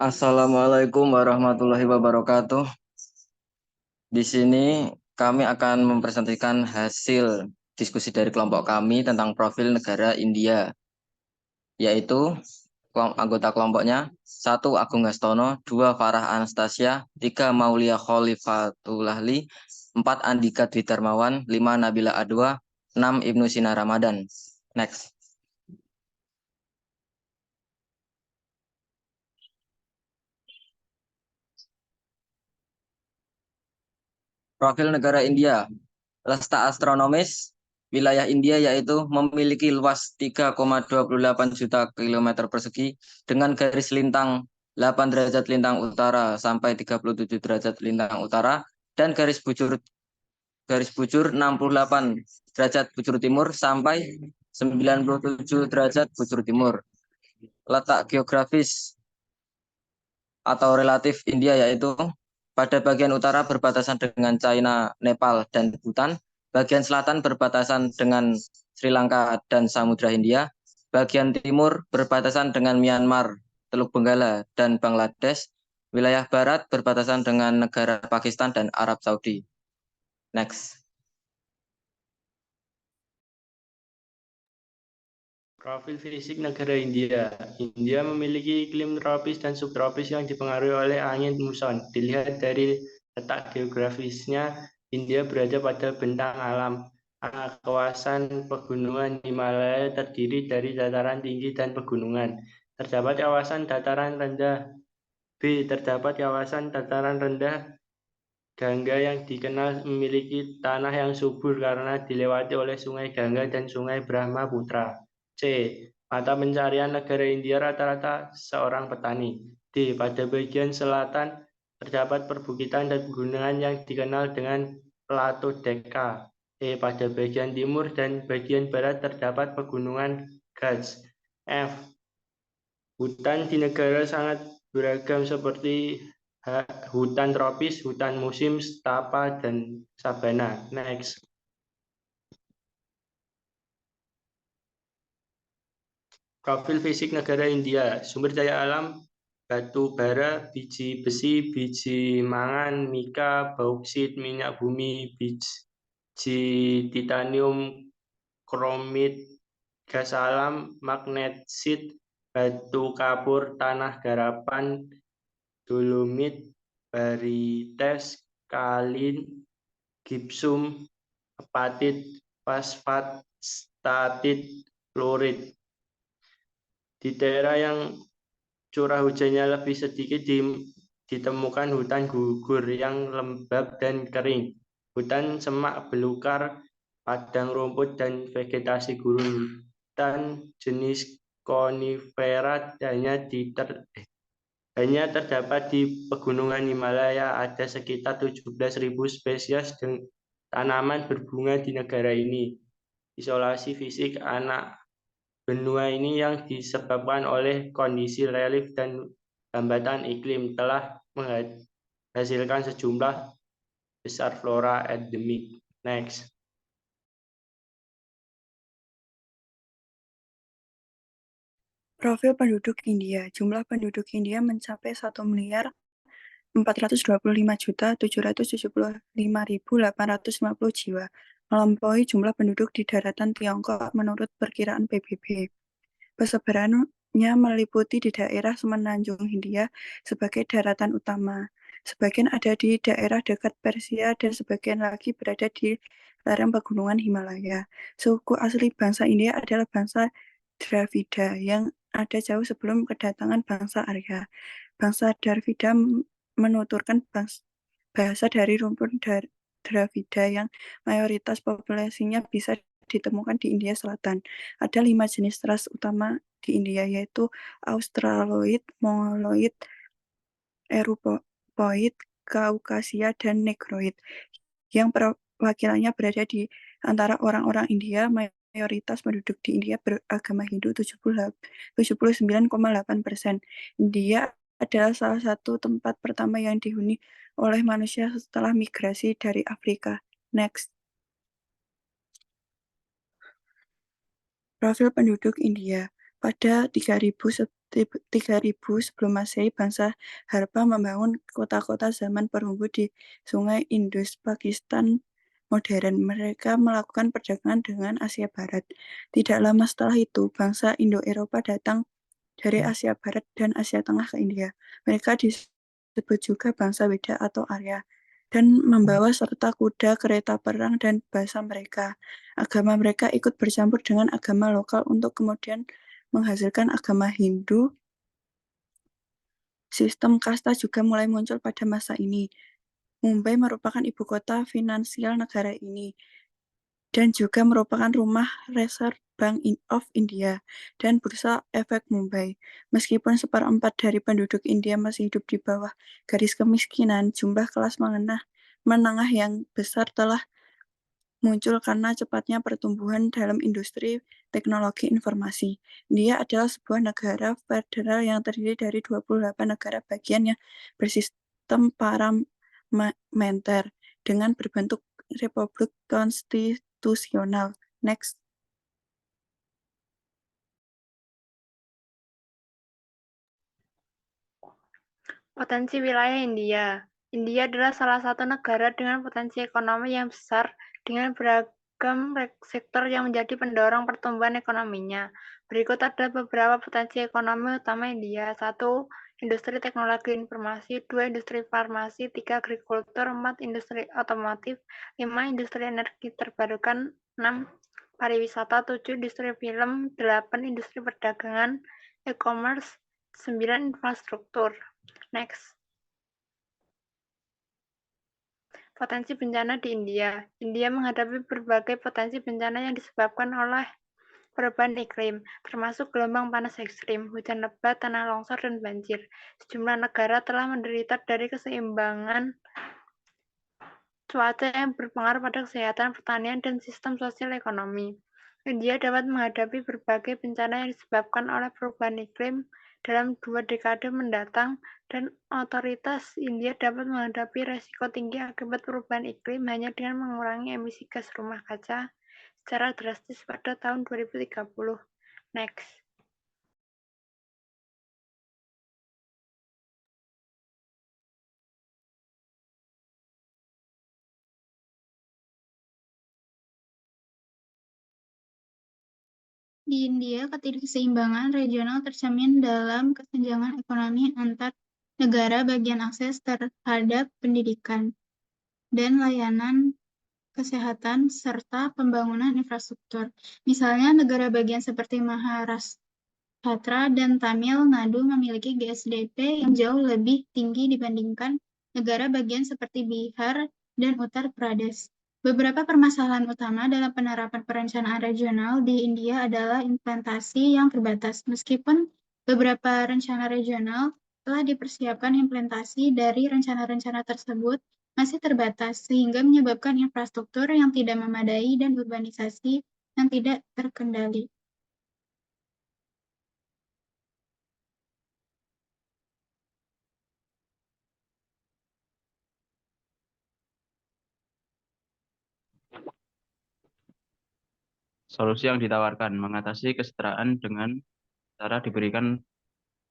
Assalamualaikum warahmatullahi wabarakatuh. Di sini kami akan mempresentasikan hasil diskusi dari kelompok kami tentang profil negara India, yaitu anggota kelompoknya: 1. Agung Gastono, 2. Farah Anastasia, 3. Maulia Khalifatulahli, 4. Andika Dwi Darmawan, 5. Nabila Adwa, 6. Ibnu Sina Ramadan. Next. Profil negara India. Letak astronomis wilayah India yaitu memiliki luas 3,28 juta kilometer persegi dengan garis lintang 8 derajat lintang utara sampai 37 derajat lintang utara dan garis bujur 68 derajat bujur timur sampai 97 derajat bujur timur. Letak geografis atau relatif India yaitu pada bagian utara berbatasan dengan China, Nepal, dan Bhutan. Bagian selatan berbatasan dengan Sri Lanka dan Samudra Hindia. Bagian timur berbatasan dengan Myanmar, Teluk Benggala, dan Bangladesh. Wilayah barat berbatasan dengan negara Pakistan dan Arab Saudi. Next. Profil fisik negara India. India memiliki iklim tropis dan subtropis yang dipengaruhi oleh angin muson. Dilihat dari letak geografisnya, India berada pada bentang alam. Kawasan pegunungan Himalaya terdiri dari dataran tinggi dan pegunungan. Terdapat kawasan dataran rendah. B. Terdapat kawasan dataran rendah Gangga yang dikenal memiliki tanah yang subur karena dilewati oleh Sungai Gangga dan Sungai Brahmaputra. C. Mata pencarian negara India rata-rata seorang petani. D. Pada bagian selatan terdapat perbukitan dan pegunungan yang dikenal dengan Plato Decca. E. Pada bagian timur dan bagian barat terdapat pegunungan Ghats. F. Hutan di negara sangat beragam seperti hutan tropis, hutan musim, stapa, dan sabana. Next. Profil fisik negara India. Sumber daya alam: batu bara, biji besi, biji mangan, mika, bauksit, minyak bumi, biji titanium, kromit, gas alam, magnesit, batu kapur, tanah garapan, dolomit, barites, kalin, gipsum, apatit, fosfat, statit, fluorid. Di daerah yang curah hujannya lebih sedikit ditemukan hutan gugur yang lembab dan kering, hutan semak belukar, padang rumput, dan vegetasi gurun. Hutan jenis konifera hanya terdapat di pegunungan Himalaya. Ada sekitar 17.000 spesies tanaman berbunga di negara ini. Isolasi fisik anak benua ini yang disebabkan oleh kondisi relief dan hambatan iklim telah menghasilkan sejumlah besar flora endemik. Next. Profil penduduk India. Jumlah penduduk India mencapai 1.425.775.850 jiwa, melampaui jumlah penduduk di daratan Tiongkok menurut perkiraan PBB. Persebarannya meliputi di daerah semenanjung Hindia sebagai daratan utama. Sebagian ada di daerah dekat Persia dan sebagian lagi berada di lereng pegunungan Himalaya. Suku asli bangsa India adalah bangsa Dravida yang ada jauh sebelum kedatangan bangsa Arya. Bangsa Dravida menuturkan bahasa dari rumpun Dravida yang mayoritas populasinya bisa ditemukan di India Selatan. Ada 5 jenis ras utama di India, yaitu Australoid, Mongoloid, Eropoid, Kaukasia, dan Negroid, yang perwakilannya berada di antara orang-orang India. Mayoritas penduduk di India beragama Hindu, 79,8%. India adalah salah satu tempat pertama yang dihuni oleh manusia setelah migrasi dari Afrika. Next. Profil penduduk India. Pada 3000 3000 sebelum Masehi, bangsa Harappa membangun kota-kota zaman perunggu di Sungai Indus, Pakistan modern. Mereka melakukan perdagangan dengan Asia Barat. Tidak lama setelah itu, bangsa Indo-Eropa datang dari Asia Barat dan Asia Tengah ke India. Mereka disebut juga bangsa Weda atau Arya, dan membawa serta kuda, kereta perang, dan bahasa mereka. Agama mereka ikut bercampur dengan agama lokal untuk kemudian menghasilkan agama Hindu. Sistem kasta juga mulai muncul pada masa ini. Mumbai merupakan ibu kota finansial negara ini dan juga merupakan rumah Reserve Bank of India dan Bursa Efek Mumbai. Meskipun seperempat dari penduduk India masih hidup di bawah garis kemiskinan, jumlah kelas menengah yang besar telah muncul karena cepatnya pertumbuhan dalam industri teknologi informasi. India adalah sebuah negara federal yang terdiri dari 28 negara bagian yang bersistem parlementer dengan berbentuk republik konstitusional. Next. Potensi wilayah India. India adalah salah satu negara dengan potensi ekonomi yang besar dengan beragam sektor yang menjadi pendorong pertumbuhan ekonominya. Berikut adalah beberapa potensi ekonomi utama India. 1. Industri teknologi informasi. 2. Industri farmasi. 3. Agrikultur. 4. Industri otomotif. 5. Industri energi terbarukan. 6. Pariwisata. 7. Industri film. 8. Industri perdagangan, e-commerce. 9. Infrastruktur. Next. Potensi bencana di India. India menghadapi berbagai potensi bencana yang disebabkan oleh perubahan iklim, termasuk gelombang panas ekstrim, hujan lebat, tanah longsor, dan banjir. Sejumlah negara telah menderita dari keseimbangan cuaca yang berpengaruh pada kesehatan, pertanian, dan sistem sosial ekonomi. India dapat menghadapi berbagai bencana yang disebabkan oleh perubahan iklim dalam 2 dekade mendatang, dan otoritas India dapat menghadapi resiko tinggi akibat perubahan iklim hanya dengan mengurangi emisi gas rumah kaca secara drastis pada tahun 2030. Next. Di India, ketidakseimbangan regional tercermin dalam kesenjangan ekonomi antar negara bagian akses terhadap pendidikan dan layanan kesehatan serta pembangunan infrastruktur. Misalnya, negara bagian seperti Maharashtra dan Tamil Nadu memiliki GSDP yang jauh lebih tinggi dibandingkan negara bagian seperti Bihar dan Uttar Pradesh. Beberapa permasalahan utama dalam penerapan perencanaan regional di India adalah implementasi yang terbatas. Meskipun beberapa rencana regional telah dipersiapkan, implementasi dari rencana-rencana tersebut masih terbatas, sehingga menyebabkan infrastruktur yang tidak memadai dan urbanisasi yang tidak terkendali. Solusi yang ditawarkan mengatasi kesetaraan dengan cara diberikan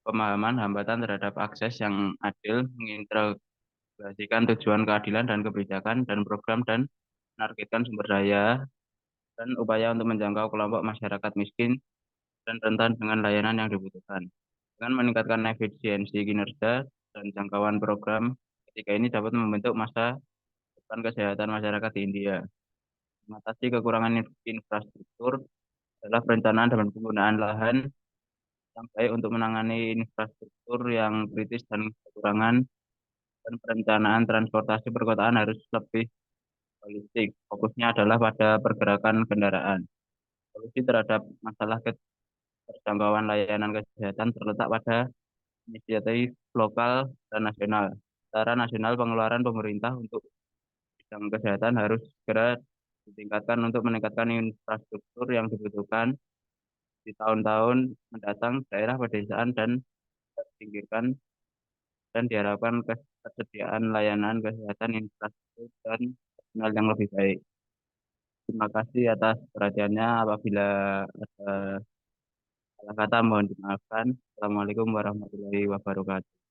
pemahaman hambatan terhadap akses yang adil, mengintegrasikan tujuan keadilan dan kebijakan dan program dan menargetkan sumber daya dan upaya untuk menjangkau kelompok masyarakat miskin dan rentan dengan layanan yang dibutuhkan. Dengan meningkatkan efisiensi kinerja dan jangkauan program, ketiga ini dapat membentuk masa depan kesehatan masyarakat di India. Mengatasi kekurangan infrastruktur adalah perencanaan dan penggunaan lahan yang baik untuk menangani infrastruktur yang kritis dan kekurangan, dan perencanaan transportasi perkotaan harus lebih holistik. Fokusnya adalah pada pergerakan kendaraan. Solusi terhadap masalah keterjangkauan layanan kesehatan terletak pada inisiatif lokal dan nasional. Secara nasional, pengeluaran pemerintah untuk bidang kesehatan harus segera ditingkatkan untuk meningkatkan infrastruktur yang dibutuhkan di tahun-tahun mendatang. Daerah pedesaan dan terpinggirkan dan diharapkan ketersediaan layanan kesehatan, infrastruktur, dan personal yang lebih baik. Terima kasih atas perhatiannya. Apabila ada Salah kata mohon dimaafkan. Assalamualaikum warahmatullahi wabarakatuh.